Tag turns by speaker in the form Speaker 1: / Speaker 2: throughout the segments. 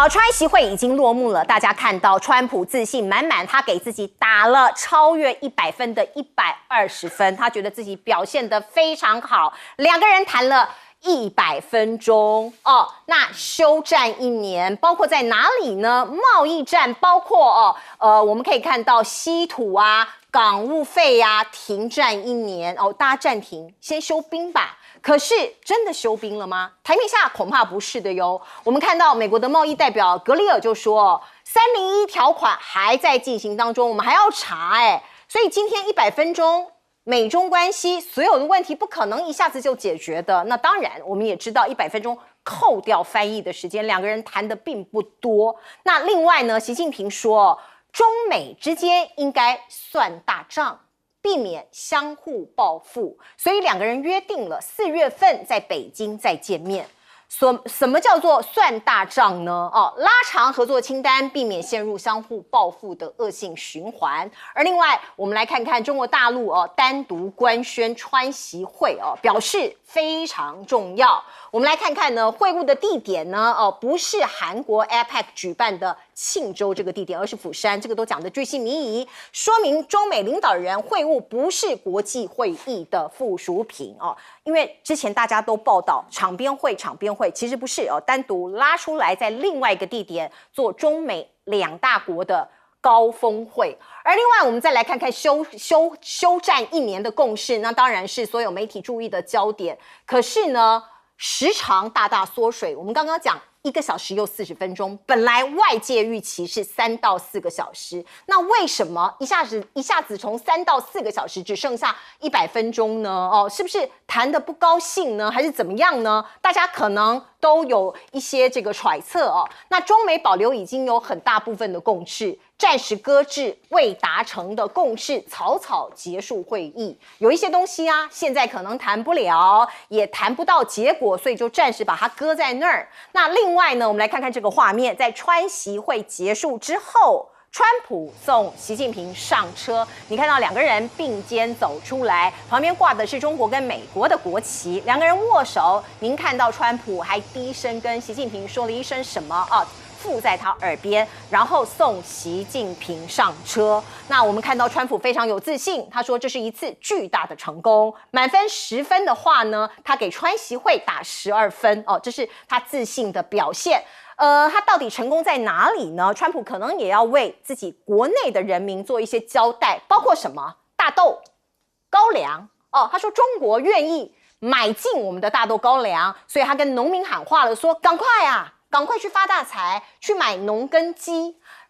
Speaker 1: 好，川习会已经落幕了，大家看到川普自信满满，他给自己打了超越100分的120分，他觉得自己表现得非常好。两个人谈了100分钟哦，那休战1年，包括在哪里呢？贸易战，包括我们可以看到稀土啊、港务费啊，停战1年哦，大家暂停，先休兵吧。可是真的休兵了吗？台面下恐怕不是的哟。我们看到美国的贸易代表格里尔就说，301条款还在进行当中，我们还要查所以今天100分钟，美中关系所有的问题不可能一下子就解决的。那当然，我们也知道100分钟扣掉翻译的时间，两个人谈的并不多。那另外呢，习近平说，中美之间应该算大账，避免相互报复，所以两个人约定了4月份在北京再见面。什么叫做算大账呢？拉长合作清单，避免陷入相互报复的恶性循环。而另外，我们来看看中国大陆单独官宣川习会表示非常重要。我们来看看呢，会晤的地点呢，不是韩国 APEC 举办的庆州这个地点，而是釜山，这个都讲得巨细靡遗，说明中美领导人会晤不是国际会议的附属品因为之前大家都报道场边会，其实不是单独拉出来在另外一个地点做中美2大国的高峰会。而另外我们再来看看休战1年的共识，那当然是所有媒体注意的焦点。可是呢，时长大大缩水，我们刚刚讲1个小时又40分钟，本来外界预期是3到4个小时，那为什么一下子从3到4个小时只剩下100分钟呢？是不是谈得不高兴呢？还是怎么样呢？大家可能都有一些这个揣测那中美保留已经有很大部分的共识，暂时搁置未达成的共识，草草结束会议。有一些东西现在可能谈不了，也谈不到结果，所以就暂时把它搁在那儿。那另外呢，我们来看看这个画面，在川习会结束之后，川普送习近平上车，你看到两个人并肩走出来，旁边挂的是中国跟美国的国旗，两个人握手。您看到川普还低声跟习近平说了一声什么附在他耳边，然后送习近平上车。那我们看到川普非常有自信，他说这是一次巨大的成功。满分10分的话呢，他给川习会打12分这是他自信的表现。他到底成功在哪里呢？川普可能也要为自己国内的人民做一些交代，包括什么大豆、高粱他说中国愿意买进我们的大豆高粱，所以他跟农民喊话了，说赶快去发大财，去买农耕机。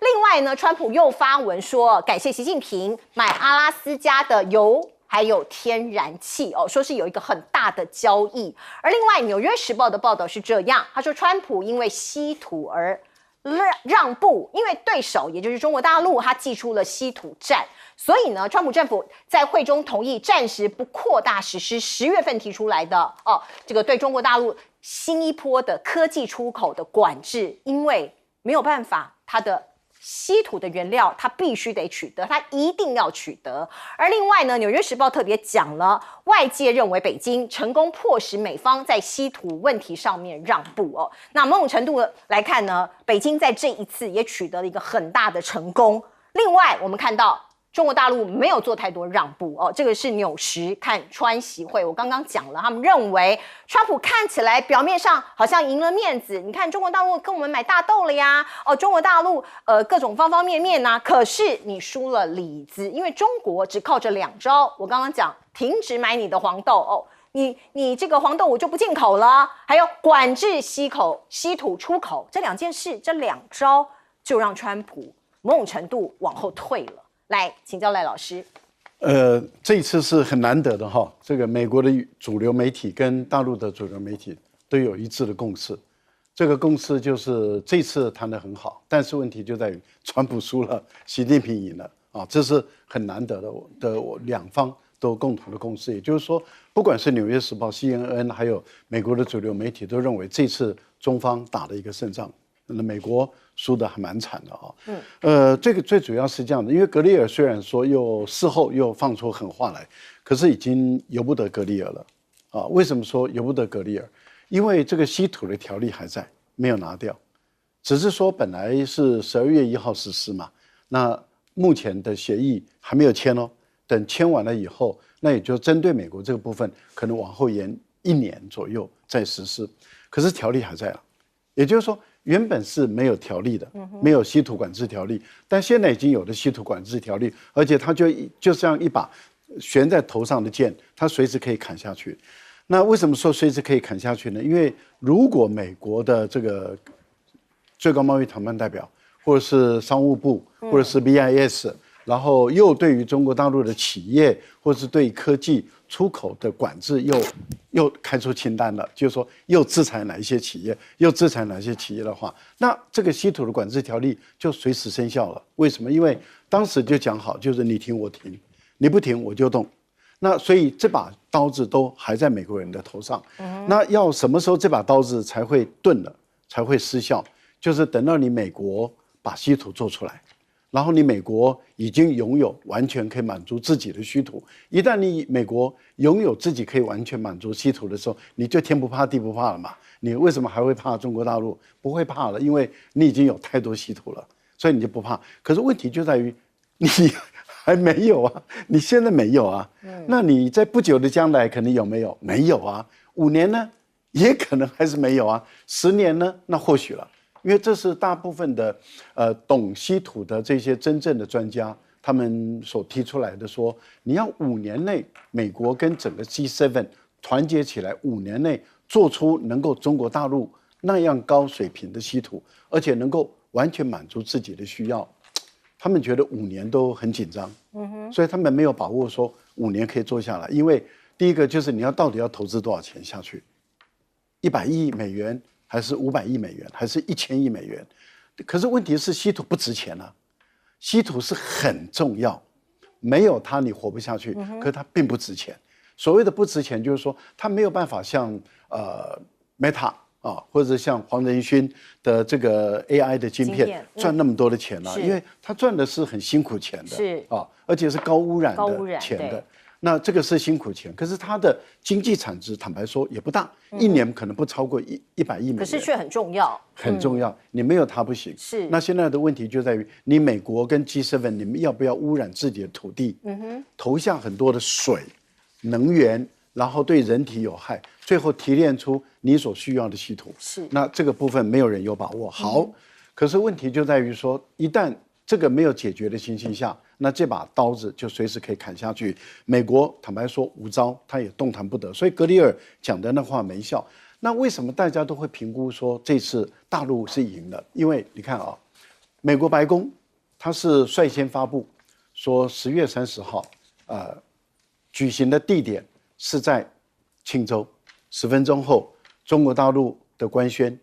Speaker 1: 另外呢，川普又发文说感谢习近平买阿拉斯加的油还有天然气说是有一个很大的交易。而另外《纽约时报》的报道是这样，他说川普因为稀土而让步，因为对手也就是中国大陆他祭出了稀土战，所以呢，川普政府在会中同意暂时不扩大实施10月份提出来的这个对中国大陆新一波的科技出口的管制，因为没有办法，它的稀土的原料它必须得取得，它一定要取得。而另外呢，《纽约时报》特别讲了，外界认为北京成功迫使美方在稀土问题上面让步那某种程度来看呢，北京在这一次也取得了一个很大的成功。另外，我们看到中国大陆没有做太多让步这个是纽时看川习会，我刚刚讲了，他们认为川普看起来表面上好像赢了面子，你看中国大陆跟我们买大豆了呀中国大陆各种方方面面可是你输了里子，因为中国只靠着2招，我刚刚讲停止买你的黄豆你这个黄豆我就不进口了，还有管制稀土出口，这2件事，这2招就让川普某种程度往后退了。来，请教赖老师。
Speaker 2: 这一次是很难得的这个美国的主流媒体跟大陆的主流媒体都有一致的共识。这个共识就是这次谈得很好，但是问题就在于川普输了，习近平赢了这是很难得的两方都共同的共识。也就是说，不管是《纽约时报》、CNN， 还有美国的主流媒体，都认为这次中方打了一个胜仗。那美国输得还蛮惨的这个最主要是这样的，因为格里尔虽然说事后又放出狠话来，可是已经由不得格里尔了为什么说由不得格里尔？因为这个稀土的条例还在，没有拿掉。只是说本来是12月1号实施嘛，那目前的协议还没有签哦，等签完了以后，那也就针对美国这个部分，可能往后延1年左右再实施。可是条例还在了，也就是说原本是没有条例的，没有稀土管制条例，但现在已经有了稀土管制条例，而且它就像一把悬在头上的剑，它随时可以砍下去。那为什么说随时可以砍下去呢？因为如果美国的这个最高贸易谈判代表，或者是商务部，或者是 BIS，然后又对于中国大陆的企业，或是对科技出口的管制又开出清单了，就是说又制裁哪一些企业，又制裁哪些企业的话，那这个稀土的管制条例就随时生效了。为什么？因为当时就讲好，就是你停我停，你不停我就动。那所以这把刀子都还在美国人的头上。那要什么时候这把刀子才会钝了，才会失效？就是等到你美国把稀土做出来，然后你美国已经拥有完全可以满足自己的稀土。一旦你美国拥有自己可以完全满足稀土的时候，你就天不怕地不怕了嘛。你为什么还会怕中国大陆？不会怕了，因为你已经有太多稀土了，所以你就不怕。可是问题就在于你还没有啊，你现在没有啊，那你在不久的将来可能有没有？没有啊。5年呢，也可能还是没有啊。10年呢，那或许了。因为这是大部分的懂稀土的这些真正的专家，他们所提出来的说，你要5年内美国跟整个 G7 团结起来，5年内做出能够中国大陆那样高水平的稀土，而且能够完全满足自己的需要，他们觉得5年都很紧张，所以他们没有把握说5年可以做下来。因为第一个就是你到底要投资多少钱下去，100亿美元。还是500亿美元，还是1000亿美元？可是问题是稀土不值钱啊，稀土是很重要，没有它你活不下去。可是它并不值钱。所谓的不值钱，就是说它没有办法像Meta 啊，或者像黄仁勋的这个 AI 的晶片赚那么多的钱啊，因为他赚的是很辛苦钱的，
Speaker 1: 是啊，
Speaker 2: 而且是高污染的钱的。那这个是辛苦钱，可是它的经济产值坦白说也不大，1年可能不超过100亿美元，
Speaker 1: 可是却很重要，
Speaker 2: 很重要。你没有它不行。
Speaker 1: 是。
Speaker 2: 那现在的问题就在于，你美国跟 G7，你们要不要污染自己的土地？投下很多的水、能源，然后对人体有害，最后提炼出你所需要的稀土。
Speaker 1: 是。
Speaker 2: 那这个部分没有人有把握。好，可是问题就在于说，一旦这个没有解决的情形下，那这把刀子就随时可以砍下去。美国坦白说无招，他也动弹不得。所以格里尔讲的那话没效。那为什么大家都会评估说这次大陆是赢了？因为你看啊，美国白宫它是率先发布说10月30号，举行的地点是在庆州。10分钟后，中国大陆的官宣，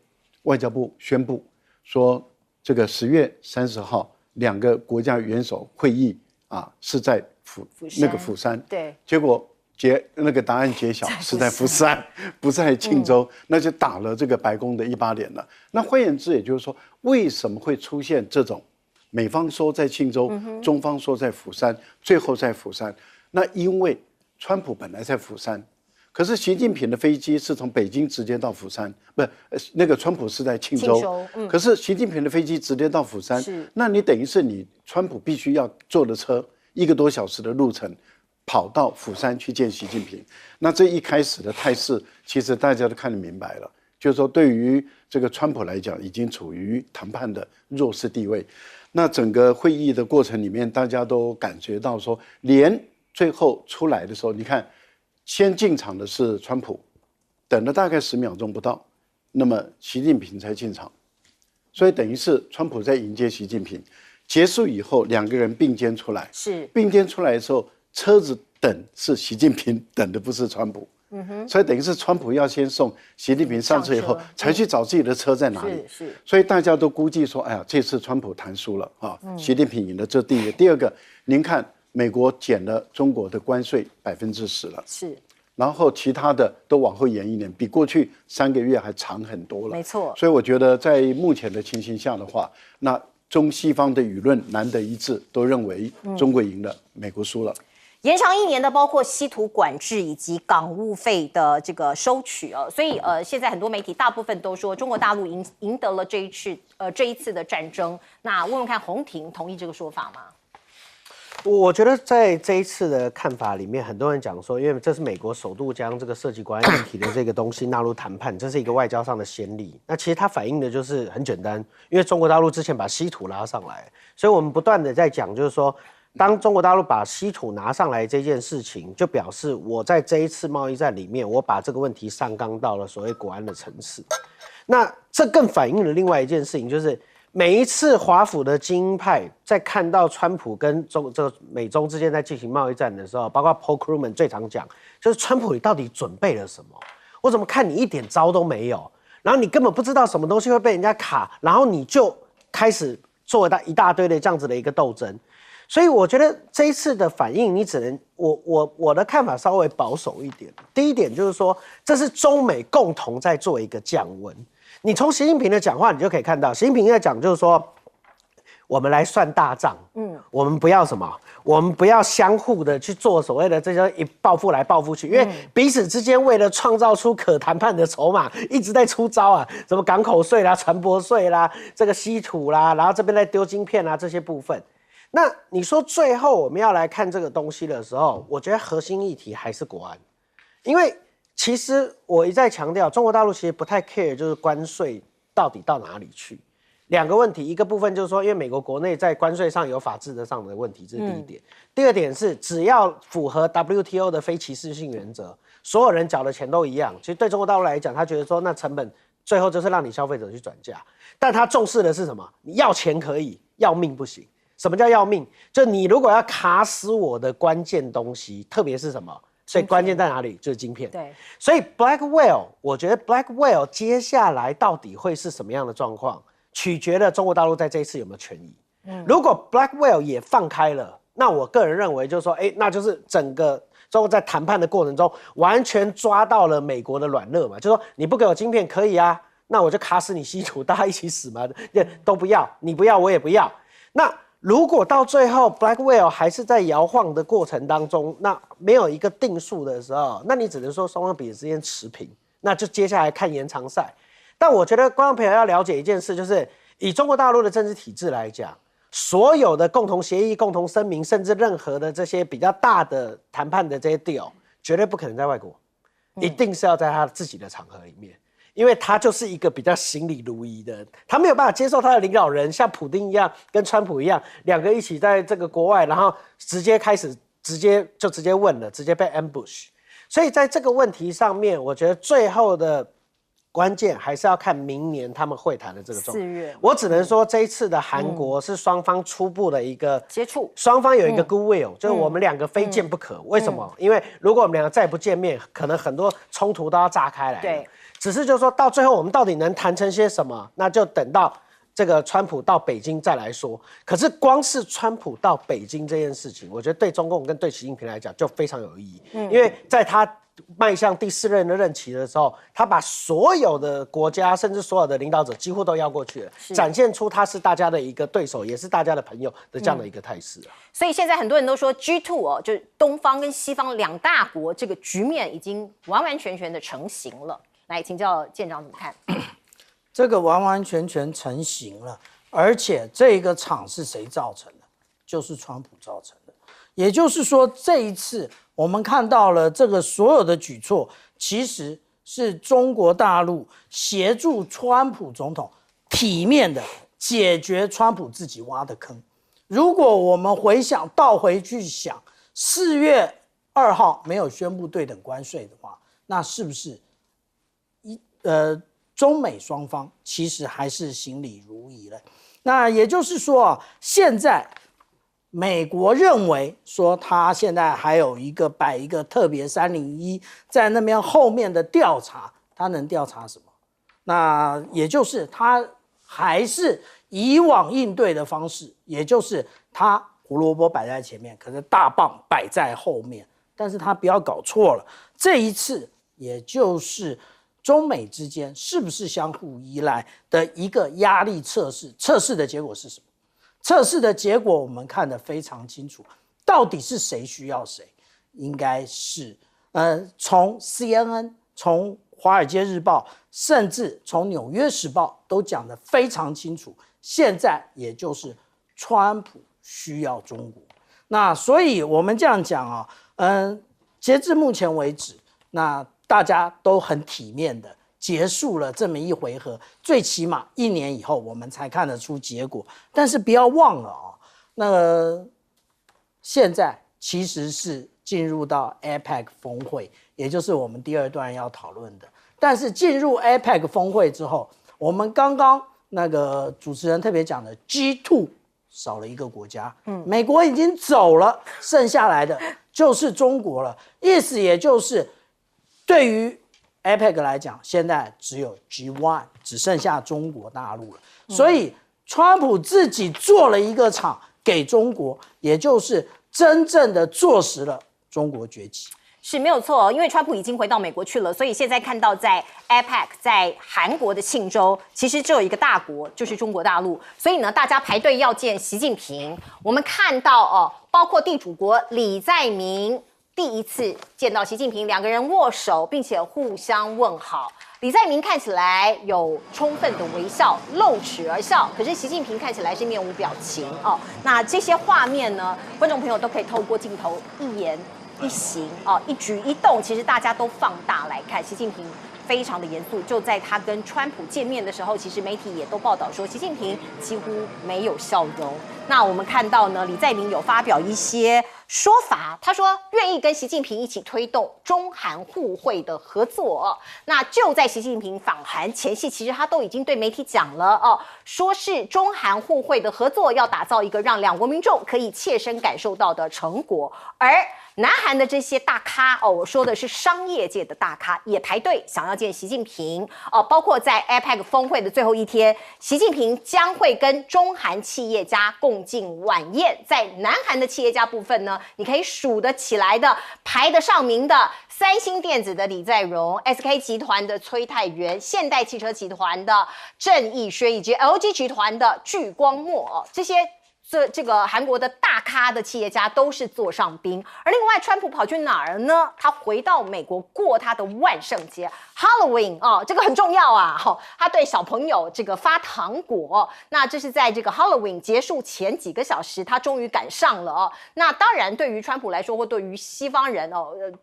Speaker 2: 外交部宣布说，这个10月30号。2个国家元首会议啊，是在釜山，
Speaker 1: 对，
Speaker 2: 结果那个答案揭晓是在釜山，不在庆州，那就打了这个白宫的一巴脸了。那换言之，也就是说，为什么会出现这种美方说在庆州，中方说在釜山，最后在釜山？那因为川普本来在釜山。可是习近平的飞机是从北京直接到釜山，不，那个川普是在庆州。可是习近平的飞机直接到釜山，那你等于是你川普必须要坐的车1个多小时的路程，跑到釜山去见习近平。那这一开始的态势，其实大家都看得明白了，就是说对于这个川普来讲，已经处于谈判的弱势地位。那整个会议的过程里面，大家都感觉到说，连最后出来的时候，你看。先进场的是川普，等了大概10秒钟不到，那么习近平才进场，所以等于是川普在迎接习近平。结束以后，2个人并肩出来，
Speaker 1: 是
Speaker 2: 并肩出来的时候，车子等是习近平，等的不是川普。所以等于是川普要先送习近平上车以后，才去找自己的车在哪里。
Speaker 1: 是。所
Speaker 2: 以大家都估计说，哎呀，这次川普谈输了啊，习近平赢了，这第一个。第二个，您看。美国减了中国的关税10%了，
Speaker 1: 是，
Speaker 2: 然后其他的都往后延1年，比过去3个月还长很多了。
Speaker 1: 没错，
Speaker 2: 所以我觉得在目前的情形下的话，那中西方的舆论难得一致，都认为中国赢了，美国输了。
Speaker 1: 延长1年的，包括稀土管制以及港务费的这个收取哦。所以现在很多媒体大部分都说中国大陆赢得了这一次的战争。那问问看，洪庭同意这个说法吗？
Speaker 3: 我觉得在这一次的看法里面，很多人讲说，因为这是美国首度将这个涉及国安议题的这个东西纳入谈判，这是一个外交上的先例。那其实它反映的就是很简单，因为中国大陆之前把稀土拉上来，所以我们不断的在讲，就是说，当中国大陆把稀土拿上来这件事情，就表示我在这一次贸易战里面，我把这个问题上纲到了所谓国安的层次。那这更反映了另外一件事情，就是每一次华府的精英派在看到川普跟美中之间在进行贸易战的时候，包括 Paul Krugman 最常讲，就是川普你到底准备了什么？我怎么看你一点招都没有？然后你根本不知道什么东西会被人家卡，然后你就开始做一大堆的这样子的一个斗争。所以我觉得这一次的反应，你只能我的看法稍微保守一点。第一点就是说，这是中美共同在做一个降温。你从习近平的讲话，你就可以看到，习近平在讲就是说，我们来算大账，我们不要什么，我们不要相互的去做所谓的这些报复来报复去，因为彼此之间为了创造出可谈判的筹码，一直在出招啊，什么港口税啦、船舶税啦、这个稀土啦，然后这边在丢晶片啦这些部分。那你说最后我们要来看这个东西的时候，我觉得核心议题还是国安，因为其实我一再强调，中国大陆其实不太 care 就是关税到底到哪里去。两个问题，一个部分就是说，因为美国国内在关税上有法制的上的问题，这是第一点。第二点是，只要符合 WTO 的非歧视性原则，所有人缴的钱都一样。其实对中国大陆来讲，他觉得说那成本最后就是让你消费者去转嫁，但他重视的是什么？你要钱可以，要命不行。什么叫要命？就你如果要卡死我的关键东西，特别是什么？所以关键在哪里？就是晶片。
Speaker 1: 对，
Speaker 3: 所以 Blackwell， 我觉得 Blackwell 接下来到底会是什么样的状况，取决了中国大陆在这一次有没有权益。如果 Blackwell 也放开了，那我个人认为就是说，那就是整个中国在谈判的过程中完全抓到了美国的软肋嘛，就是说你不给我晶片可以啊，那我就卡死你稀土，大家一起死嘛，都不要，你不要我也不要。那如果到最后 Blackwell 还是在摇晃的过程当中，那没有一个定数的时候，那你只能说双方彼此之间持平，那就接下来看延长赛。但我觉得观众朋友要了解一件事，就是以中国大陆的政治体制来讲，所有的共同协议、共同声明，甚至任何的这些比较大的谈判的这些 deal， 绝对不可能在外国，一定是要在他自己的场合里面。因为他就是一个比较行礼如仪的，他没有办法接受他的领导人像普丁一样，跟川普一样，两个一起在这个国外，然后直接问了，直接被 ambush。所以在这个问题上面，我觉得最后的关键还是要看明年他们会谈的这个状况。4
Speaker 1: 月，
Speaker 3: 我只能说这一次的韩国是双方初步的一个
Speaker 1: 接触，
Speaker 3: 双方有一个 goodwill，就是我们两个非见不可。为什么？因为如果我们两个再不见面，可能很多冲突都要炸开来。
Speaker 1: 对。
Speaker 3: 只是就是说到最后我们到底能谈成些什么，那就等到这个川普到北京再来说。可是光是川普到北京这件事情，我觉得对中共跟对习近平来讲就非常有意义。因为在他迈向第4任的任期的时候，他把所有的国家甚至所有的领导者几乎都邀过去了，展现出他是大家的一个对手，也是大家的朋友的这样的一个态势啊。
Speaker 1: 所以现在很多人都说 G2 哦，就是东方跟西方两大国这个局面已经完完全全的成型了。来，请教舰长怎么看？
Speaker 4: 这个完完全全成型了，而且这个场是谁造成的？就是川普造成的。也就是说，这一次我们看到了这个所有的举措，其实是中国大陆协助川普总统体面的解决川普自己挖的坑。如果我们倒回去想，4月2号没有宣布对等关税的话，那是不是中美双方其实还是行礼如仪了？那也就是说啊，现在美国认为说他现在还有摆一个特别301在那边后面的调查，他能调查什么？那也就是他还是以往应对的方式，也就是他胡萝卜摆在前面，可是大棒摆在后面。但是他不要搞错了，这一次也就是中美之间是不是相互依赖的一个压力测试？测试的结果是什么？测试的结果我们看得非常清楚，到底是谁需要谁？应该是，从 CNN、从华尔街日报，甚至从纽约时报都讲得非常清楚。现在也就是川普需要中国，那所以我们这样讲啊，截至目前为止，那大家都很体面的结束了这么一回合，最起码1年以后我们才看得出结果。但是不要忘了那现在其实是进入到 APEC 峰会，也就是我们第2段要讨论的。但是进入 APEC 峰会之后，我们刚刚那个主持人特别讲的 G2 少了一个国家，美国已经走了，剩下来的就是中国了。意思也就是对于 APEC 来讲，现在只有 G1， 只剩下中国大陆了。所以川普自己做了一个场给中国，也就是真正的坐实了中国崛起。
Speaker 1: 是没有错，因为川普已经回到美国去了，所以现在看到在 APEC 在韩国的庆州，其实只有一个大国，就是中国大陆。所以呢，大家排队要见习近平。我们看到包括地主国李在明第一次见到习近平，两个人握手，并且互相问好。李在明看起来有充分的微笑，露齿而笑，可是习近平看起来是面无表情那这些画面呢，观众朋友都可以透过镜头一言一行一举一动，其实大家都放大来看。习近平非常的严肃，就在他跟川普见面的时候，其实媒体也都报道说，习近平几乎没有笑容。那我们看到呢，李在明有发表一些说法，他说愿意跟习近平一起推动中韩互惠的合作。那就在习近平访韩前夕，其实他都已经对媒体讲了说是中韩互惠的合作要打造一个让两国民众可以切身感受到的成果，而南韩的这些大咖我说的是商业界的大咖，也排队想要见习近平包括在 APEC 峰会的最后一天，习近平将会跟中韩企业家共进晚宴。在南韩的企业家部分呢，你可以数得起来的、排得上名的，三星电子的李在镕、SK 集团的崔泰元、现代汽车集团的郑义轩，以及 LG 集团的具光墨这个韩国的大咖的企业家都是座上宾。而另外，川普跑去哪儿呢？他回到美国过他的万圣节 Halloween 这个很重要啊他对小朋友这个发糖果那这是在这个 Halloween 结束前几个小时，他终于赶上了那当然，对于川普来说，或对于西方人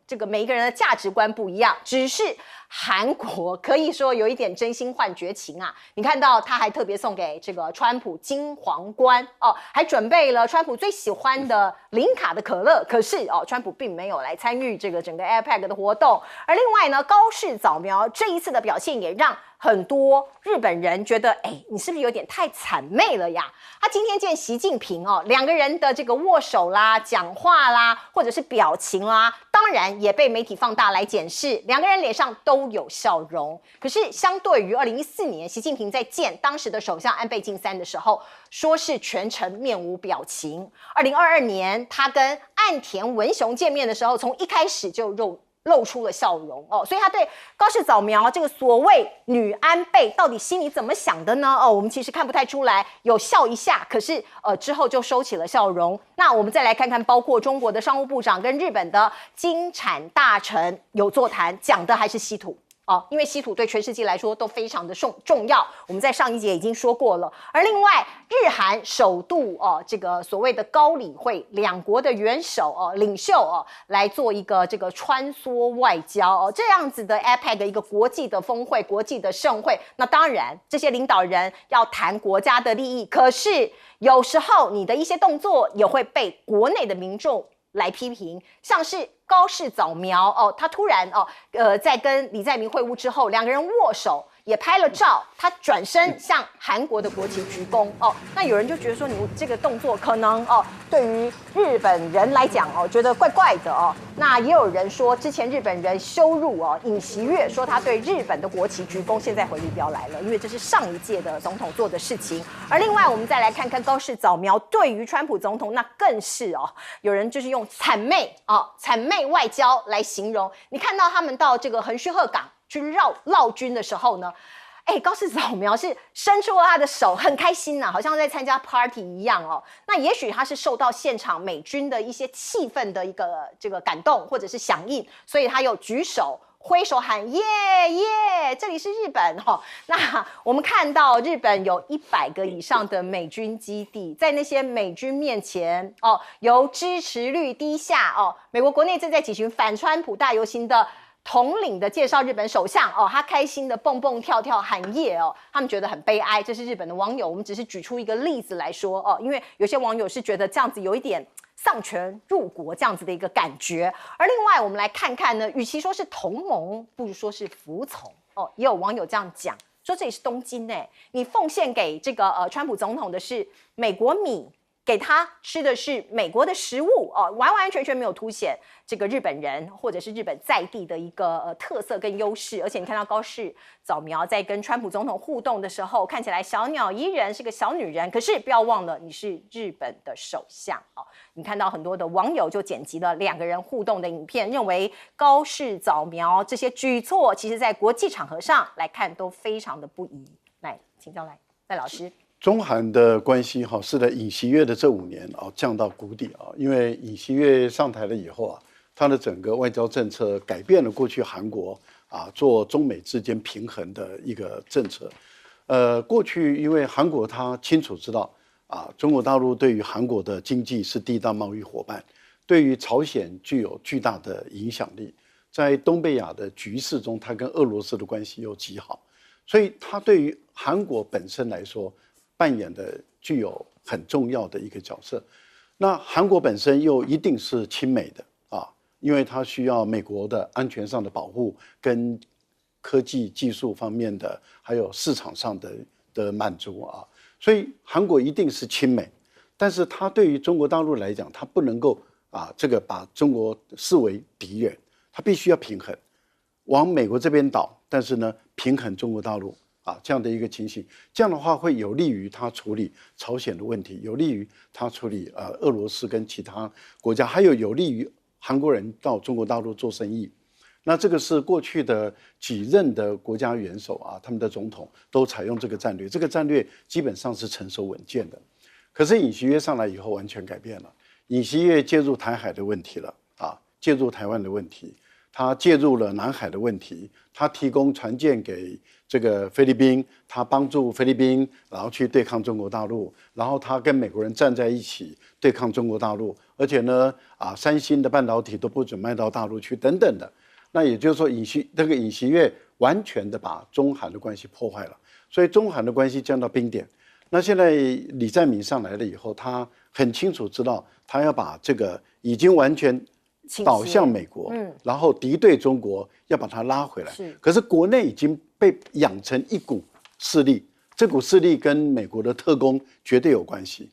Speaker 1: 这个每一个人的价值观不一样，只是韩国可以说有一点真心换绝情啊！你看到他还特别送给这个川普金皇冠还准备了川普最喜欢的零卡的可乐。可是川普并没有来参与这个整个 APEC 的活动。而另外呢，高市早苗这一次的表现也让很多日本人觉得，你是不是有点太谄媚了呀？他今天见习近平两个人的这个握手啦、讲话啦，或者是表情啦，当然也被媒体放大来检视，两个人脸上都有笑容。可是相对于2014年习近平在见当时的首相安倍晋三的时候，说是全程面无表情。2022年他跟岸田文雄见面的时候，从一开始就露出了笑容所以他对高市早苗这个所谓女安倍到底心里怎么想的呢？我们其实看不太出来，有笑一下，可是之后就收起了笑容。那我们再来看看，包括中国的商务部长跟日本的经产大臣有座谈，讲的还是稀土。因为稀土对全世界来说都非常的重要，我们在上一节已经说过了。而另外，日韩首度这个所谓的高理会，两国的元首领袖来做一个这个穿梭外交这样子的 APEC 的一个国际的峰会、国际的盛会。那当然，这些领导人要谈国家的利益，可是有时候你的一些动作也会被国内的民众来批评，像是高市早苗他突然在跟李在明会晤之后，两个人握手，也拍了照，他转身向韩国的国旗鞠躬那有人就觉得说，你这个动作可能对于日本人来讲觉得怪怪的那也有人说，之前日本人羞辱尹锡悦，说他对日本的国旗鞠躬，现在回力镖来了，因为这是上一届的总统做的事情。而另外，我们再来看看高市早苗对于川普总统，那更是有人就是用谄媚外交来形容。你看到他们到这个横须贺港去绕军的时候呢，高市早苗是伸出了他的手，很开心呐，好像在参加 party 一样哦。那也许他是受到现场美军的一些气氛的一个这个感动或者是响应，所以他又举手挥手喊耶耶，这里是日本哈。那我们看到日本有100个以上的美军基地，在那些美军面前哦，由支持率低下哦，美国国内正在举行反川普大游行的统领的介绍日本首相哦，他开心的蹦蹦跳跳喊耶哦，他们觉得很悲哀。这是日本的网友，我们只是举出一个例子来说哦，因为有些网友是觉得这样子有一点丧权入国这样子的一个感觉。而另外我们来看看呢，与其说是同盟，不如说是服从哦。也有网友这样讲，说这里是东京哎，你奉献给这个川普总统的是美国米。给他吃的是美国的食物哦，完完全全没有凸显这个日本人或者是日本在地的一个特色跟优势。而且你看到高市早苗在跟川普总统互动的时候，看起来小鸟依人，是个小女人。可是不要忘了，你是日本的首相哦。你看到很多的网友就剪辑了2个人互动的影片，认为高市早苗这些举措，其实在国际场合上来看都非常的不宜。来，请教赖老师。
Speaker 2: 中韩的关系是在尹锡悦的这5年降到谷底因为尹锡悦上台了以后他的整个外交政策改变了过去韩国做中美之间平衡的一个政策。过去因为韩国他清楚知道中国大陆对于韩国的经济是第一大贸易伙伴，对于朝鲜具有巨大的影响力，在东北亚的局势中，他跟俄罗斯的关系又极好，所以他对于韩国本身来说扮演的具有很重要的一个角色。那韩国本身又一定是亲美的因为它需要美国的安全上的保护跟科技技术方面的还有市场上的满足所以韩国一定是亲美。但是它对于中国大陆来讲，它不能够这个把中国视为敌人，它必须要平衡，往美国这边倒，但是呢平衡中国大陆这样的一个情形。这样的话会有利于他处理朝鲜的问题，有利于他处理俄罗斯跟其他国家，还有利于韩国人到中国大陆做生意。那这个是过去的几任的国家元首他们的总统都采用这个战略，这个战略基本上是成熟稳健的。可是尹锡悦上来以后完全改变了，尹锡悦介入台海的问题了介入台湾的问题，他介入了南海的问题，他提供船舰给这个菲律宾，他帮助菲律宾，然后去对抗中国大陆，然后他跟美国人站在一起对抗中国大陆，而且呢三星的半导体都不准卖到大陆去等等的。那也就是说尹锡悦完全的把中韩的关系破坏了，所以中韩的关系降到冰点。那现在李在明上来了以后，他很清楚知道他要把这个已经完全倒向美国，然后敌对中国，要把它拉回来。可是国内已经被养成一股势力，这股势力跟美国的特工绝对有关系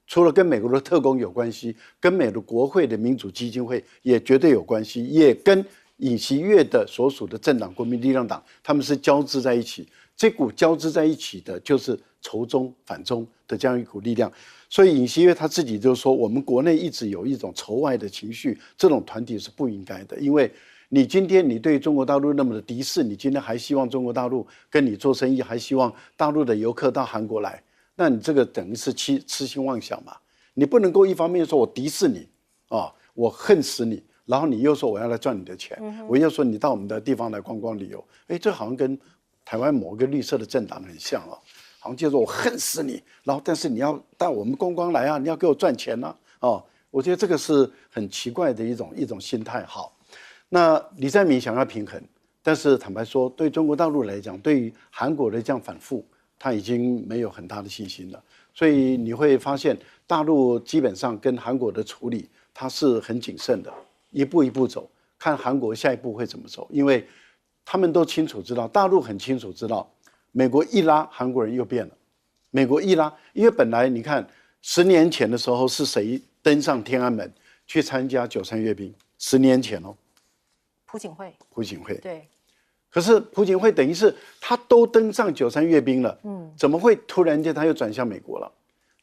Speaker 2: 除了跟美国的特工有关系，跟美国国会的民主基金会也绝对有关系，也跟尹锡悦的所属的政党国民力量党，他们是交织在一起。这股交织在一起的就是仇中反中的这样一股力量。所以尹锡悦他自己就说，我们国内一直有一种仇外的情绪，这种团体是不应该的。因为你今天你对中国大陆那么的敌视，你今天还希望中国大陆跟你做生意，还希望大陆的游客到韩国来，那你这个等于是痴心妄想嘛。你不能够一方面说我敌视你我恨死你，然后你又说我要来赚你的钱，我又说你到我们的地方来观光旅游，这好像跟台湾某个绿色的政党很像好像就说我恨死你，然后但是你要到我们观光来你要给我赚钱我觉得这个是很奇怪的一种心态。好，那李在明想要平衡，但是坦白说，对中国大陆来讲，对于韩国的这样反复，他已经没有很大的信心了。所以你会发现，大陆基本上跟韩国的处理，它是很谨慎的，一步一步走，看韩国下一步会怎么走。因为他们都清楚知道，大陆很清楚知道，美国一拉，韩国人又变了。美国一拉，因为本来你看10年前的时候是谁登上天安门去参加9·3阅兵？10年前
Speaker 1: 朴槿惠。
Speaker 2: 朴槿惠
Speaker 1: 对。
Speaker 2: 可是朴槿惠等于是他都登上9·3阅兵了，怎么会突然间他又转向美国了？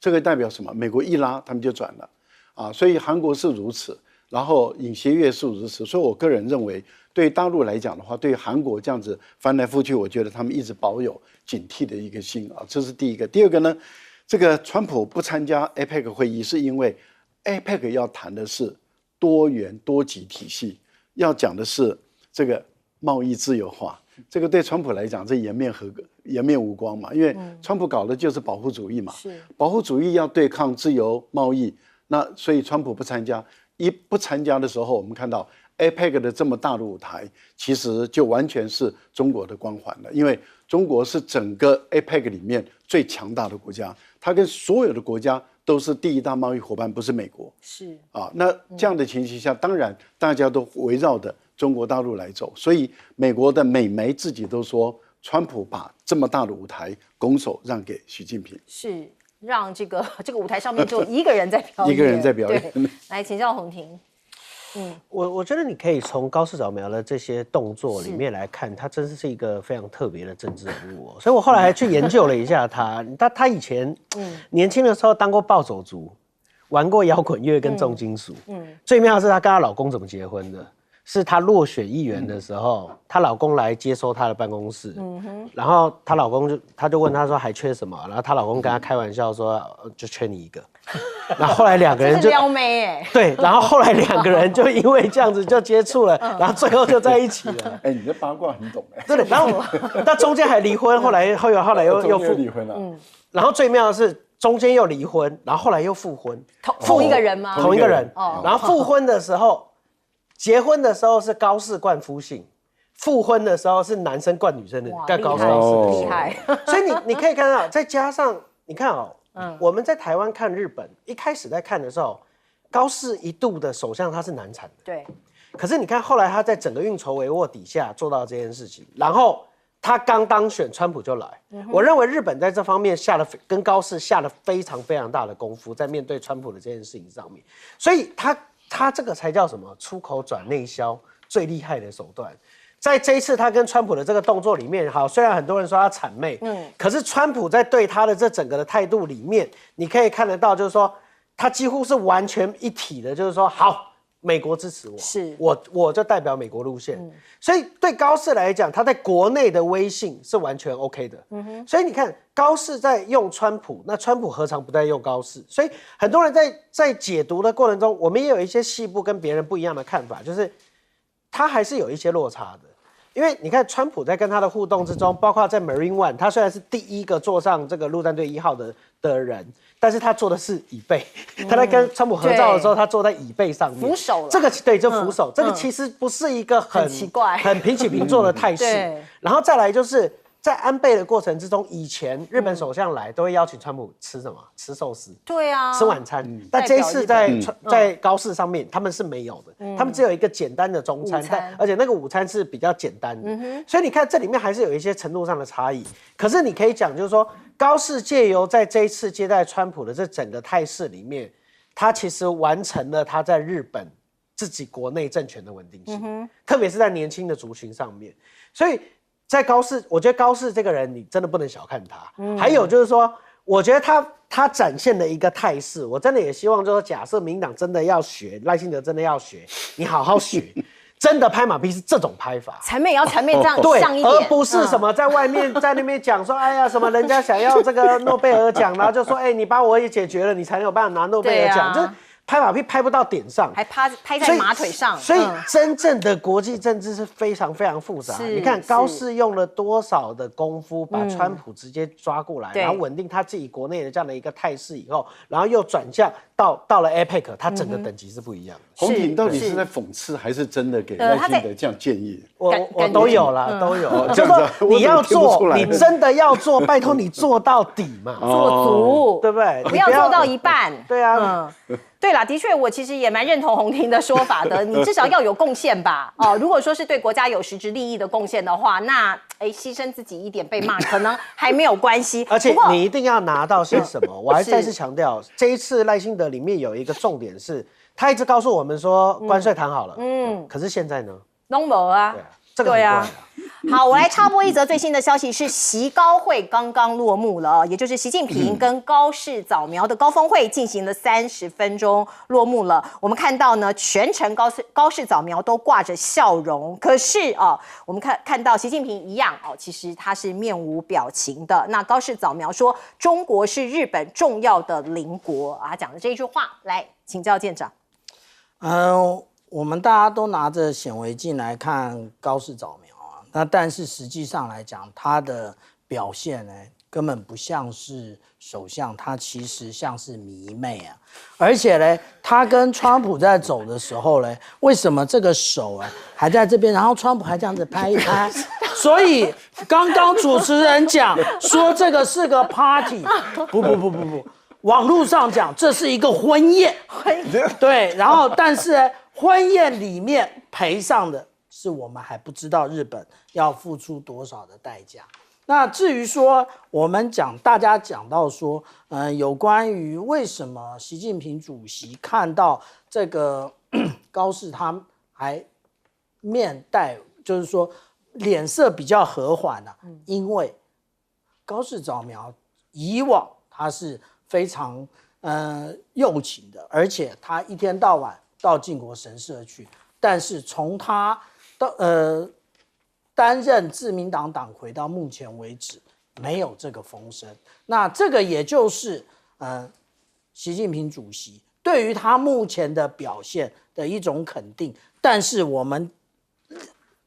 Speaker 2: 这个代表什么？美国一拉，他们就转了所以韩国是如此。然后尹锡悦是50，所以我个人认为，对大陆来讲的话，对韩国这样子翻来覆去，我觉得他们一直保有警惕的一个心啊，这是第一个。第二个呢，这个川普不参加 APEC 会议，是因为 APEC 要谈的是多元多极体系，要讲的是这个贸易自由化。这个对川普来讲，这颜面无光嘛，因为川普搞的就是保护主义嘛，保护主义要对抗自由贸易，那所以川普不参加。一不参加的时候，我们看到 APEC 的这么大的舞台，其实就完全是中国的光环了，因为中国是整个 APEC 里面最强大的国家，它跟所有的国家都是第一大贸易伙伴，不是美国。
Speaker 1: 是
Speaker 2: 啊，那这样的情形下，当然大家都围绕着中国大陆来走，所以美国的美媒自己都说，川普把这么大的舞台拱手让给习近平。
Speaker 1: 是。让这个舞台上面就一个人在表演，
Speaker 2: 一个人在表演。
Speaker 1: 来请教洪庭。
Speaker 3: 我觉得你可以从高市早苗的这些动作里面来看，他真是一个非常特别的政治人物所以我后来还去研究了一下他以前年轻的时候当过暴走族，玩过摇滚乐跟重金属。最妙的是他跟她老公怎么结婚的。是她落选议员的时候，她老公来接收她的办公室，然后她老公就问她说还缺什么，然后她老公跟她开玩笑说就缺你一个，然后后来两个人就
Speaker 1: 撩妹哎，
Speaker 3: 对，然后后来两个人就因为这样子就接触了，然后最后就在一起了。
Speaker 2: 哎，你这八卦很懂哎。
Speaker 3: 对，然后那中间还离婚，后来又
Speaker 2: 离婚了，
Speaker 3: 然后最妙的是中间又离婚，然后后来又复婚，
Speaker 1: 同一个人吗？
Speaker 3: 同一个人，然后复婚的时候。结婚的时候是高氏冠夫姓，复婚的时候是男生冠女生的，干高氏
Speaker 1: 厉害。
Speaker 3: 所以你可以看到，再加上你看我们在台湾看日本，一开始在看的时候，高氏一度的首相他是难产的，
Speaker 1: 对。
Speaker 3: 可是你看后来他在整个运筹帷幄底下做到这件事情，然后他刚当选，川普就来。我认为日本在这方面跟高氏下了非常非常大的功夫，在面对川普的这件事情上面，所以他这个才叫什么出口转内销最厉害的手段。在这一次他跟川普的这个动作里面，好，虽然很多人说他谄媚，可是川普在对他的这整个的态度里面，你可以看得到，就是说他几乎是完全一体的，就是说好，美国支持我，
Speaker 1: 是
Speaker 3: 我就代表美国路线。所以对高市来讲，他在国内的威信是完全 OK 的。所以你看高市在用川普，那川普何尝不在用高市？所以很多人在解读的过程中，我们也有一些细部跟别人不一样的看法，就是他还是有一些落差的。因为你看，川普在跟他的互动之中，包括在 Marine One， 他虽然是第一个坐上这个陆战队1号的人，但是他坐的是椅背。他在跟川普合照的时候，他坐在椅背上面，
Speaker 1: 扶手了。
Speaker 3: 这个对，就扶手。这个其实不是一个很
Speaker 1: 奇怪、
Speaker 3: 很平起平坐的态势。然后再来就是在安倍的过程之中，以前日本首相来都会邀请川普吃什么？吃寿司。
Speaker 1: 对啊，
Speaker 3: 吃晚餐。但这一次在高市上面，他们是没有的，他们只有一个简单的中餐，而且那个午餐是比较简单的。所以你看这里面还是有一些程度上的差异。可是你可以讲，就是说高市借由在这一次接待川普的这整个态势里面，他其实完成了他在日本自己国内政权的稳定性，特别是在年轻的族群上面。所以在高市，我觉得高市这个人你真的不能小看他。还有就是说，我觉得他展现了一个态势，我真的也希望就是说，假设民进党真的要学，赖清德真的要学，你好好学。真的拍马屁是这种拍法，
Speaker 1: 谄媚也要谄媚这样像一点，
Speaker 3: 而不是什么在外面在那边讲说，哎呀，什么人家想要这个诺贝尔奖，然后就说，哎，你把我也解决了，你才有办法拿诺贝尔奖，就是拍马屁拍不到点上，
Speaker 1: 还拍在马腿上。
Speaker 3: 所以真正的国际政治是非常非常复杂。你看高市用了多少的功夫把川普直接抓过来，然后稳定他自己国内的这样的一个态势以后，然后又转向到了 APEC， 他整个等级是不一样的。
Speaker 2: 洪庭到底是在讽刺还是真的给赖清德这样建议？
Speaker 3: 我都有啦，都有。就是说你要做，你真的要做，拜托你做到底嘛，
Speaker 1: 做足，
Speaker 3: 对不对？
Speaker 1: 不要做到一半。
Speaker 3: 对啊。
Speaker 1: 对啦，的确，我其实也蛮认同洪庭的说法的。你至少要有贡献吧？如果说是对国家有实质利益的贡献的话，那牺牲自己一点被骂，可能还没有关系。
Speaker 3: 而且你一定要拿到些什么。我还再次强调，这一次赖清德里面有一个重点是，他一直告诉我们说关税谈好了，可是现在呢？
Speaker 1: 都没啊。
Speaker 3: 这个很怪啊。
Speaker 1: 好，我来插播一则最新的消息，是习高会刚刚落幕了，也就是习近平跟高市早苗的高峰会进行了30分钟，落幕了。我们看到呢，全程高市早苗都挂着笑容，可是我们看到习近平一样其实他是面无表情的。那高市早苗说，中国是日本重要的邻国他讲的这一句话，来请教舰长。
Speaker 4: 我们大家都拿着显微镜来看高市早苗那但是实际上来讲，他的表现呢，根本不像是首相，他其实像是迷妹而且呢，他跟川普在走的时候呢，为什么这个手还在这边，然后川普还这样子拍一拍？所以刚刚主持人讲说这个是个 party， 不，网络上讲这是一个婚宴，对，然后但是呢，婚宴里面赔上的是我们还不知道日本要付出多少的代价。那至于说我们大家讲到说，有关于为什么习近平主席看到这个高市他还面带，就是说脸色比较和缓因为高市早苗以往他是非常右倾的，而且他一天到晚到靖国神社去，但是从他担任自民党党魁到目前为止没有这个风声。那这个也就是习近平主席对于他目前的表现的一种肯定。但是我们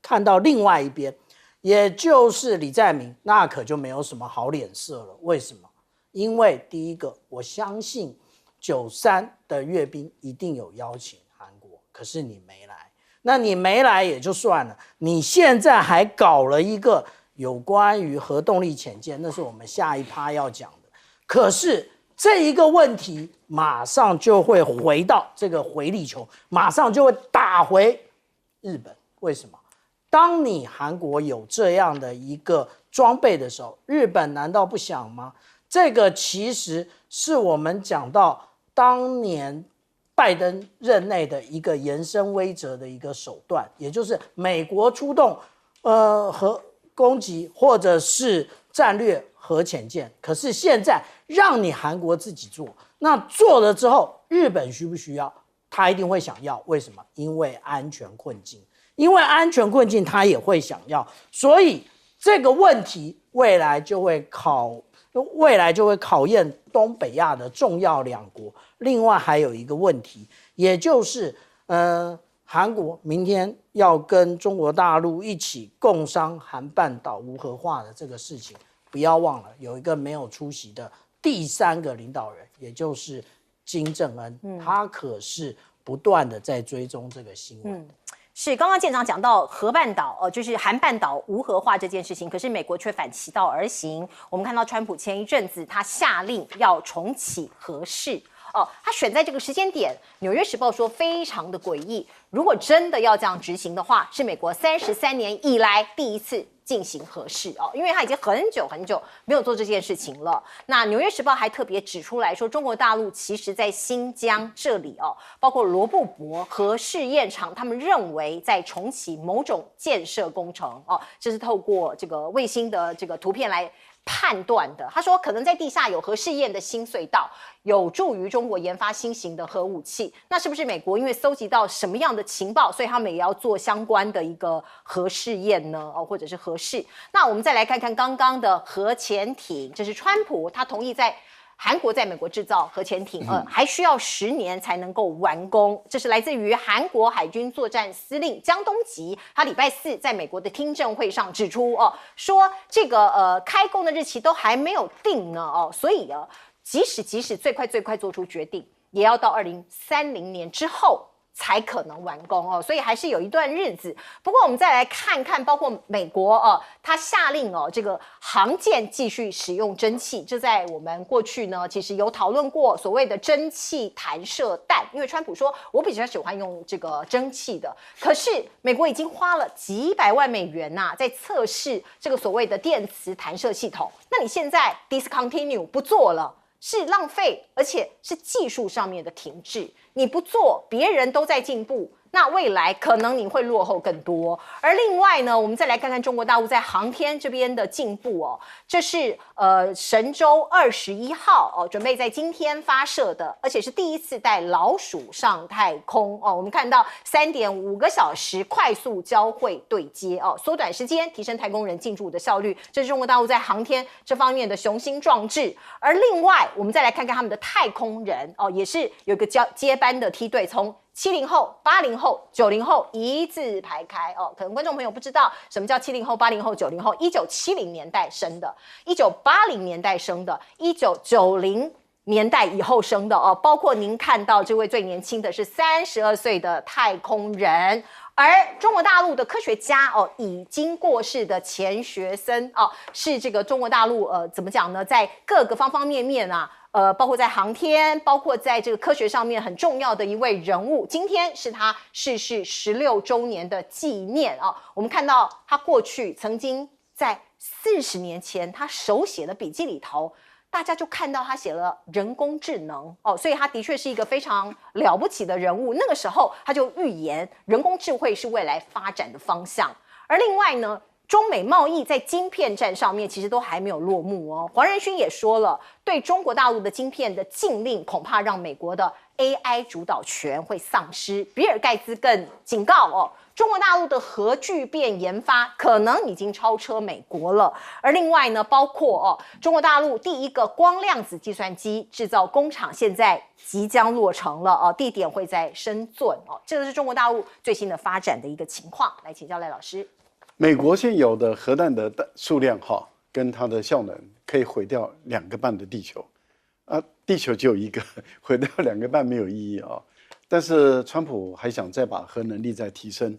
Speaker 4: 看到另外一边，也就是李在明，那可就没有什么好脸色了。为什么？因为第一个，我相信93的阅兵一定有邀请韩国，可是你没来。那你没来也就算了，你现在还搞了一个有关于核动力潜舰，那是我们下一趴要讲的。可是这一个问题马上就会回到这个回力球，马上就会打回日本。为什么？当你韩国有这样的一个装备的时候，日本难道不想吗？这个其实是我们讲到当年拜登任内的一个延伸威慑的一个手段，也就是美国出动核攻击或者是战略核潜舰，可是现在让你韩国自己做，那做了之后，日本需不需要？他一定会想要。为什么？因为安全困境，因为安全困境他也会想要，所以这个问题未来就会考验东北亚的重要两国。另外还有一个问题，也就是韩国明天要跟中国大陆一起共商韩半岛无核化的这个事情，不要忘了有一个没有出席的第3个领导人，也就是金正恩，他可是不断的在追踪这个新闻的。
Speaker 1: 是，刚刚舰长讲到核半岛，就是韩半岛无核化这件事情，可是美国却反其道而行。我们看到川普前一阵子他下令要重启核试，他选在这个时间点，《纽约时报》说非常的诡异。如果真的要这样执行的话，是美国33年以来第一次进行核试因为他已经很久没有做这件事情了。那《纽约时报》还特别指出来说，中国大陆其实在新疆这里包括罗布泊核试验场，他们认为在重启某种建设工程这是透过这个卫星的这个图片来判断的。他说可能在地下有核试验的新隧道，有助于中国研发新型的核武器。那是不是美国因为搜集到什么样的情报，所以他们也要做相关的一个核试验呢？或者是核试？那我们再来看看刚刚的核潜艇，这是川普他同意在韩国在美国制造核潜艇，还需要10年才能够完工。这是来自于韩国海军作战司令江东吉，他礼拜4在美国的听证会上指出，说这个开工的日期都还没有定呢，所以即使最快做出决定，也要到2030年之后才可能完工所以还是有一段日子。不过我们再来看看，包括美国他下令这个航舰继续使用蒸汽，这在我们过去呢其实有讨论过所谓的蒸汽弹射弹，因为川普说我比较喜欢用这个蒸汽的，可是美国已经花了几百万美元在测试这个所谓的电磁弹射系统。那你现在 discontinue 不做了，是浪费，而且是技术上面的停滞。你不做，别人都在进步，那未来可能你会落后更多。而另外呢，我们再来看看中国大陆在航天这边的进步哦，这是神舟21号哦，准备在今天发射的，而且是第一次带老鼠上太空哦。我们看到3.5个小时快速交会对接哦，缩短时间，提升太空人进驻的效率，这是中国大陆在航天这方面的雄心壮志。而另外，我们再来看看他们的太空人哦，也是有一个接班的梯队，从70后、80后、90后一字排开哦，可能观众朋友不知道什么叫70后、80后、90后，1970年代生的，1980年代生的，1990年代以后生的哦，包括您看到这位最年轻的是32岁的太空人。而中国大陆的科学家哦，已经过世的钱学森哦，是这个中国大陆怎么讲呢？在各个方方面面啊，包括在航天，包括在这个科学上面很重要的一位人物。今天是他逝世16周年的纪念啊。我们看到他过去曾经在40年前他手写的笔记里头，大家就看到他写了人工智能哦，所以他的确是一个非常了不起的人物。那个时候他就预言人工智慧是未来发展的方向。而另外呢，中美贸易在晶片战上面其实都还没有落幕哦。黄仁勋也说了，对中国大陆的晶片的禁令，恐怕让美国的 AI 主导权会丧失。比尔盖茨更警告哦，中国大陆的核聚变研发可能已经超车美国了。而另外呢，包括中国大陆第一个光量子计算机制造工厂现在即将落成了哦，地点会在深圳哦。这个是中国大陆最新的发展的一个情况。来请教赖老师。
Speaker 2: 美国现有的核弹的数量跟它的效能可以毁掉2个半的地球，地球只有1个，毁掉2个半没有意义啊。但是川普还想再把核能力再提升，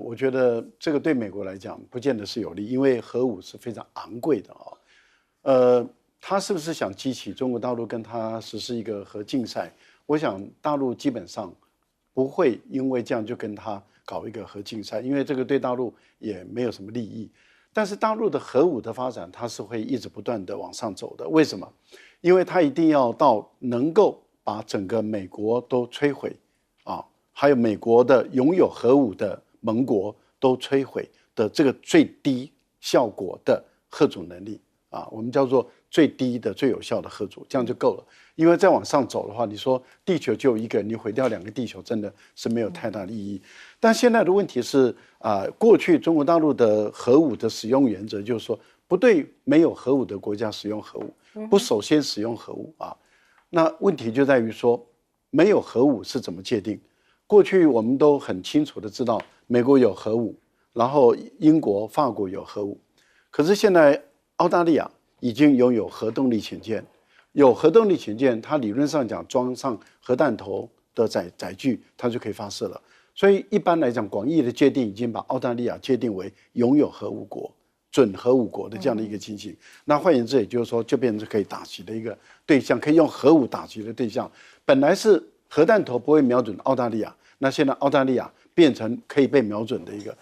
Speaker 2: 我觉得这个对美国来讲不见得是有利，因为核武是非常昂贵的啊。他是不是想激起中国大陆跟他实施一个核竞赛？我想大陆基本上不会因为这样就跟他搞一个核竞赛，因为这个对大陆也没有什么利益。但是大陆的核武的发展，它是会一直不断的往上走的。为什么？因为它一定要到能够把整个美国都摧毁啊，还有美国的拥有核武的盟国都摧毁的这个最低效果的核主能力啊，我们叫做最低的最有效的核主，这样就够了。因为再往上走的话，你说地球就1个，你毁掉2个地球，真的是没有太大的意义。但现在的问题是过去中国大陆的核武的使用原则就是说，不对没有核武的国家使用核武，不首先使用核武啊。那问题就在于说，没有核武是怎么界定？过去我们都很清楚的知道，美国有核武，然后英国、法国有核武，可是现在澳大利亚已经拥有核动力潜舰。有核动力潜舰，它理论上讲装上核弹头的载具，它就可以发射了。所以一般来讲，广义的界定已经把澳大利亚界定为拥有核武国、准核武国的这样的一个情形。那换言之，也就是说，就变成可以打击的一个对象，可以用核武打击的对象。本来是核弹头不会瞄准澳大利亚，那现在澳大利亚变成可以被瞄准的一个。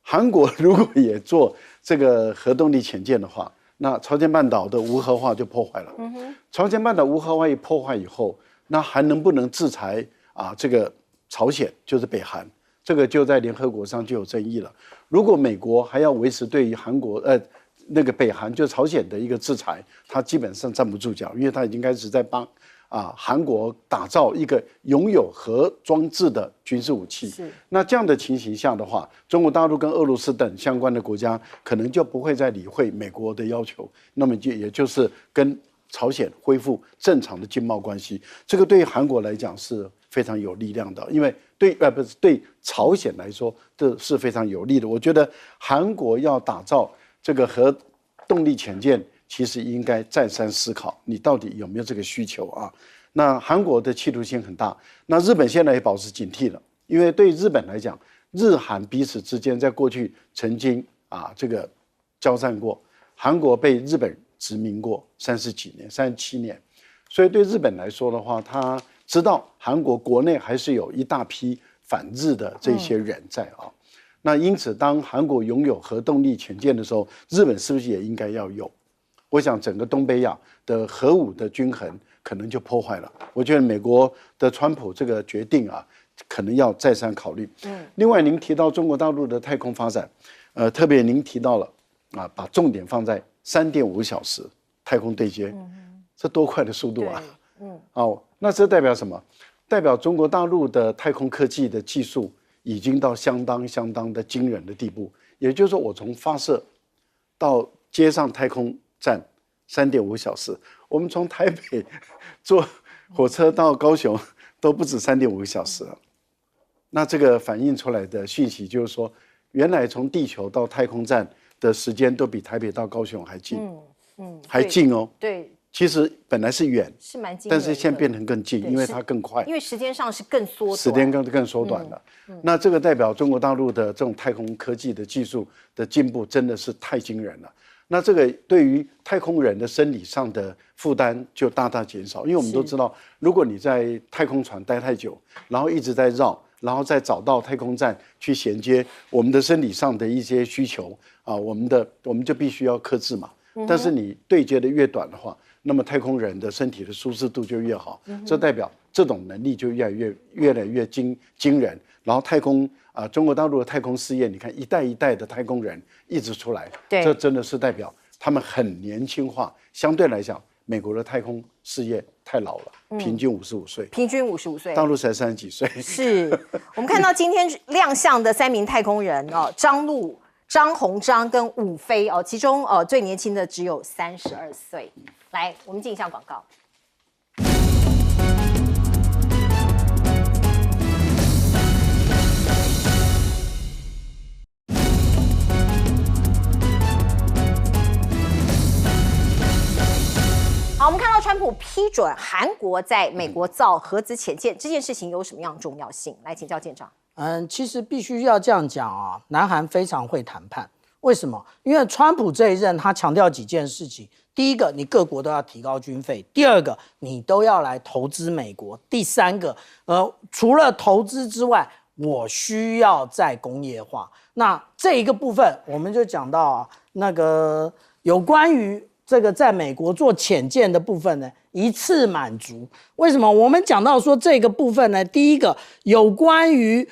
Speaker 2: 韩国如果也做这个核动力潜舰的话，那朝鲜半岛的无核化就破坏了。朝鲜半岛无核化一破坏以后，那还能不能制裁这个朝鲜，就是北韩？这个就在联合国上就有争议了。如果美国还要维持对于韩国那个北韩就是朝鲜的一个制裁，它基本上站不住脚，因为它已经开始在帮韩国打造一个拥有核装置的军事武器。那这样的情形下的话，中国大陆跟俄罗斯等相关的国家可能就不会再理会美国的要求，那么也就是跟朝鲜恢复正常的经贸关系。这个对于韩国来讲是非常有力量的，因为对朝鲜来说这是非常有利的。我觉得韩国要打造这个核动力潜舰，其实应该再三思考，你到底有没有这个需求啊？那韩国的企图心很大，那日本现在也保持警惕了，因为对日本来讲，日韩彼此之间在过去曾经这个交战过，韩国被日本殖民过37年，所以对日本来说的话，他知道韩国国内还是有一大批反日的这些人在啊。那因此，当韩国拥有核动力潜舰的时候，日本是不是也应该要有？我想整个东北亚的核武的均衡可能就破坏了。我觉得美国的川普这个决定可能要再三考虑。另外您提到中国大陆的太空发展，特别您提到了把重点放在3.5小时太空对接，这多快的速度啊！那这代表什么？代表中国大陆的太空科技的技术已经到相当的惊人的地步。也就是说，我从发射到接上太空站3.5小时，我们从台北坐火车到高雄都不止3.5个小时了。那这个反映出来的讯息就是说，原来从地球到太空站的时间都比台北到高雄还近，还近哦。
Speaker 1: 对，
Speaker 2: 其实本来是远，
Speaker 1: 是蛮近，
Speaker 2: 但是现在变成更近，因为它更快，
Speaker 1: 因为时间上是更缩短，
Speaker 2: 时间更缩短了。那这个代表中国大陆的这种太空科技的技术的进步真的是太惊人了。那这个对于太空人的生理上的负担就大大减少，因为我们都知道，如果你在太空船待太久，然后一直在绕，然后再找到太空站去衔接我们的生理上的一些需求啊，我们就必须要克制嘛。但是你对接的越短的话，那么太空人的身体的舒适度就越好，这代表这种能力就越来越惊人。然后中国大陆的太空事业，你看一代一代的太空人一直出来，这真的是代表他们很年轻化。相对来讲，美国的太空事业太老了，平均55岁，
Speaker 1: 平均55岁，
Speaker 2: 大陆才30几岁。
Speaker 1: 是我们看到今天亮相的3名太空人哦，张陆、张鸿章跟伍飞哦，其中最年轻的只有32岁。来，我们进一下广告。好，我们看到川普批准韩国在美国造核子潜舰这件事情有什么样的重要性？来请教舰长。
Speaker 4: 其实必须要这样讲啊，南韩非常会谈判。为什么？因为川普这一任他强调几件事情：第一个，你各国都要提高军费；第二个，你都要来投资美国；第三个，除了投资之外，我需要再工业化。那这一个部分，我们就讲到啊，那个有关于这个在美国做潜舰的部分呢，一次满足。为什么？我们讲到说这个部分呢，第一个有关于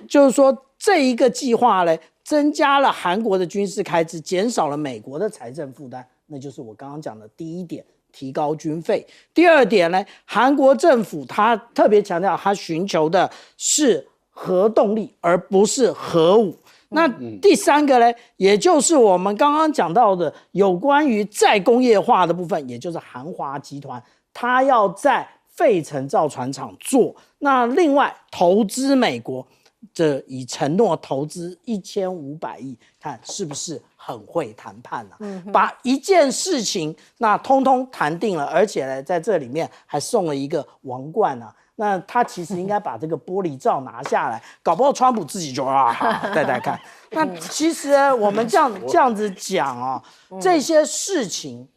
Speaker 4: 就是说这一个计划呢，增加了韩国的军事开支，减少了美国的财政负担，那就是我刚刚讲的第一点，提高军费。第二点呢，韩国政府他特别强调，他寻求的是核动力，而不是核武。那第三个呢，也就是我们刚刚讲到的有关于再工业化的部分，也就是韩华集团，它要在费城造船厂做。那另外投资美国，这已承诺投资1500亿，看是不是很会谈判啊？把一件事情那通通谈定了，而且呢，在这里面还送了一个王冠啊。那他其实应该把这个玻璃罩拿下来，搞不好川普自己就带看。那其实我们这样子讲啊，这些事情，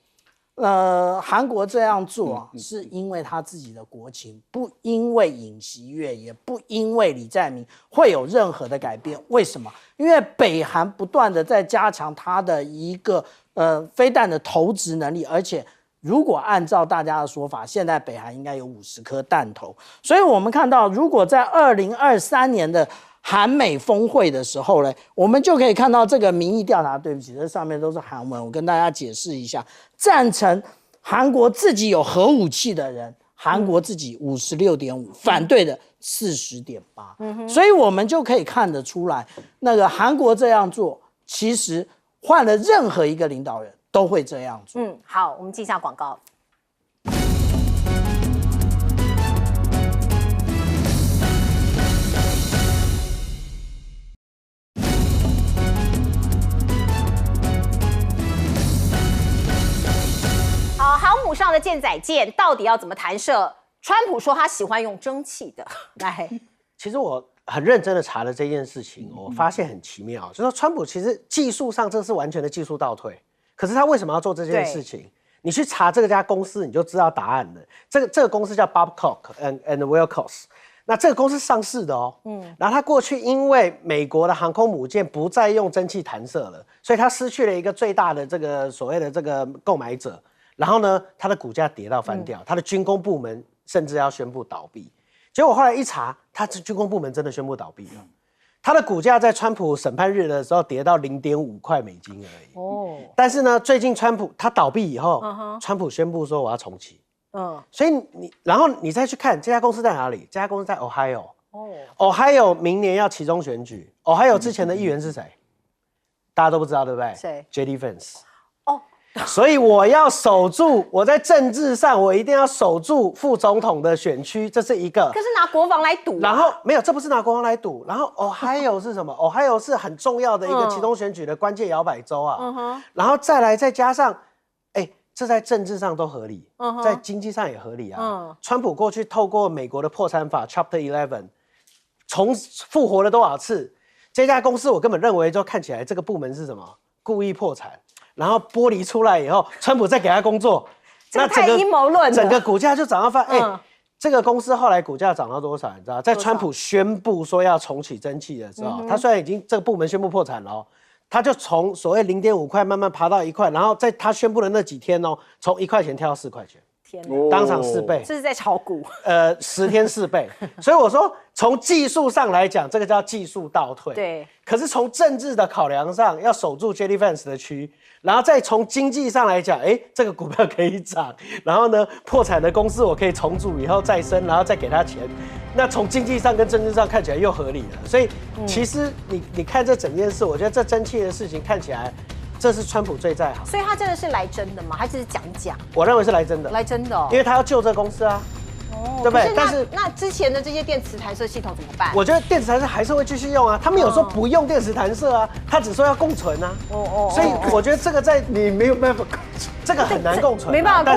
Speaker 4: 韩国这样做啊，是因为他自己的国情，不因为尹锡悦，也不因为李在明会有任何的改变。为什么？因为北韩不断的在加强他的一个飞弹的投掷能力，而且如果按照大家的说法，现在北韩应该有50颗弹头。所以我们看到，如果在2023年的韩美峰会的时候呢，我们就可以看到这个民意调查。对不起，这上面都是韩文，我跟大家解释一下。赞成韩国自己有核武器的人，韩国自己56.5%，反对的40.8%。所以我们就可以看得出来，那个韩国这样做，其实换了任何一个领导人都会这样做。
Speaker 1: 好，我们进一下广告。好，航母上的舰载舰到底要怎么弹射？川普说他喜欢用蒸汽的。来，
Speaker 3: 其实我很认真的查了这件事情，我发现很奇妙，就是说川普其实技术上这是完全的技术倒退。可是他为什么要做这件事情？你去查这家公司，你就知道答案了。这个公司叫 Babcock and Wilcox， 那这个公司上市的哦。然后他过去因为美国的航空母舰不再用蒸汽弹射了，所以他失去了一个最大的这个所谓的这个购买者。然后呢，他的股价跌到翻掉，他的军工部门甚至要宣布倒闭。结果后来一查，它军工部门真的宣布倒闭了。它的股价在川普审判日的时候跌到0.5块美金而已。哦，但是呢，最近川普他倒闭以后，川普宣布说我要重启。所以然后你再去看这家公司在哪里？这家公司在 Ohio。Ohio 明年要期中选举。Ohio 之前的议员是谁？大家都不知道，对不对？
Speaker 1: 谁
Speaker 3: ？JD Vance。所以我要守住，我在政治上我一定要守住副总统的选区，这是一个。
Speaker 1: 可是拿国防来赌、啊，
Speaker 3: 然后没有，这不是拿国防来赌。然后 Ohio 是什么？Ohio 是很重要的一个期中选举的关键摇摆州啊。然后再加上，这在政治上都合理，在经济上也合理啊。川普过去透过美国的破产法 Chapter 11，复活了多少次？这家公司我根本认为就看起来这个部门是什么？故意破产。然后剥离出来以后，川普再给他工作，
Speaker 1: 这太阴谋论了。
Speaker 3: 整个股价就涨到这个公司后来股价涨到多少？你知道，在川普宣布说要重启蒸汽的时候，他虽然已经这个部门宣布破产了，他就从所谓0.5块慢慢爬到1块，然后在他宣布的那几天从1块钱跳到4块钱。
Speaker 1: 天哪，
Speaker 3: 当场4倍，
Speaker 1: 这是在炒股。
Speaker 3: 10天4倍，所以我说从技术上来讲，这个叫技术倒退。
Speaker 1: 对。
Speaker 3: 可是从政治的考量上，要守住 JD Vance 的区，然后再从经济上来讲，这个股票可以涨，然后呢，破产的公司我可以重组以后再生，然后再给他钱。那从经济上跟政治上看起来又合理了。所以其实你看这整件事，我觉得这蒸汽的事情看起来。这是川普最在行，
Speaker 1: 所以他真的是来真的吗？还只是讲讲？
Speaker 3: 我认为是来真的，
Speaker 1: 来真的、
Speaker 3: 因为他要救这个公司啊，对不对？但是
Speaker 1: 那之前的这些电磁弹射系统怎么办？
Speaker 3: 我觉得电磁弹射还是会继续用啊，他们有说不用电磁弹射啊，他只说要共存啊。所以我觉得这个在
Speaker 2: 你没有办法，
Speaker 3: 这个很难共存，
Speaker 1: 没办法共